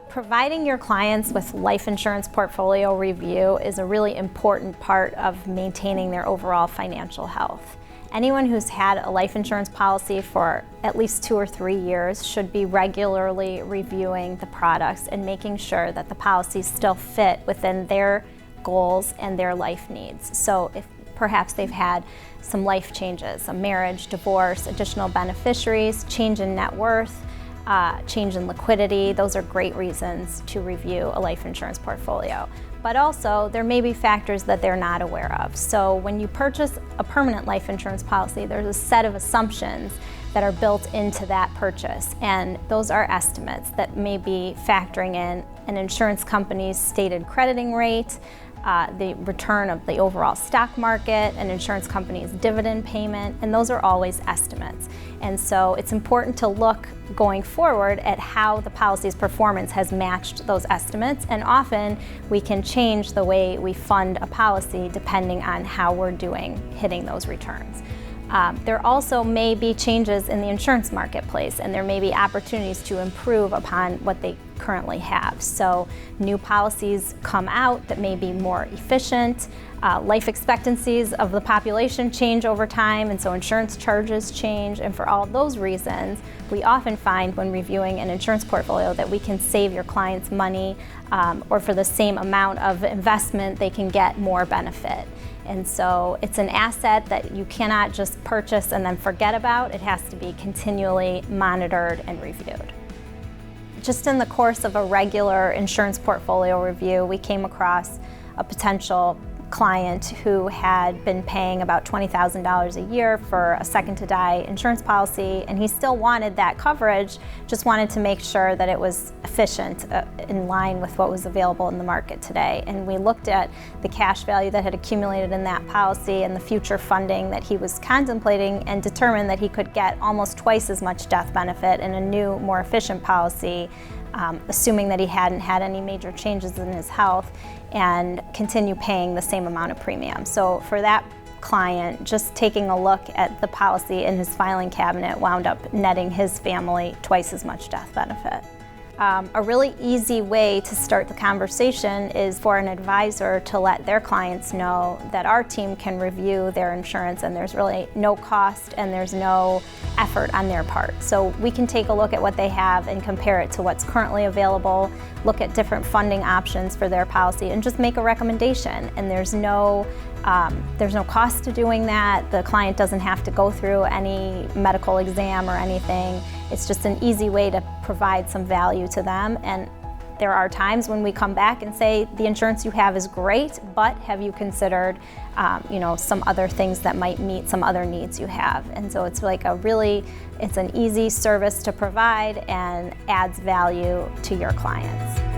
Providing your clients with life insurance portfolio review is a really important part of maintaining their overall financial health. Anyone who's had a life insurance policy for at least 2 or 3 years should be regularly reviewing the products and making sure that the policies still fit within their goals and their life needs. So if perhaps they've had some life changes, a marriage, divorce, additional beneficiaries, change in net worth, change in liquidity, those are great reasons to review a life insurance portfolio. But also, there may be factors that they're not aware of. So when you purchase a permanent life insurance policy, there's a set of assumptions that are built into that purchase. And those are estimates that may be factoring in an insurance company's stated crediting rate, the return of the overall stock market, an insurance company's dividend payment, and those are always estimates. And so it's important to look going forward at how the policy's performance has matched those estimates, and often we can change the way we fund a policy depending on how we're doing hitting those returns. There also may be changes in the insurance marketplace, and there may be opportunities to improve upon what they currently have. So new policies come out that may be more efficient. Life expectancies of the population change over time, and so insurance charges change. And for all of those reasons, we often find when reviewing an insurance portfolio that we can save your clients money, or for the same amount of investment, they can get more benefit. And so it's an asset that you cannot just purchase and then forget about. It has to be continually monitored and reviewed. Just in the course of a regular insurance portfolio review, we came across a potential client who had been paying about $20,000 a year for a second to die insurance policy, and he still wanted that coverage, just wanted to make sure that it was efficient, in line with what was available in the market today. And we looked at the cash value that had accumulated in that policy and the future funding that he was contemplating, and determined that he could get almost twice as much death benefit in a new, more efficient policy, assuming that he hadn't had any major changes in his health, and continue paying the same amount of premium. So for that client, just taking a look at the policy in his filing cabinet wound up netting his family twice as much death benefit. A really easy way to start the conversation is for an advisor to let their clients know that our team can review their insurance, and there's really no cost and there's no effort on their part. So we can take a look at what they have and compare it to what's currently available, look at different funding options for their policy, and just make a recommendation. And there's no cost to doing that. The client doesn't have to go through any medical exam or anything. It's just an easy way to provide some value to them. And there are times when we come back and say, the insurance you have is great, but have you considered some other things that might meet some other needs you have? And so it's like it's an easy service to provide and adds value to your clients.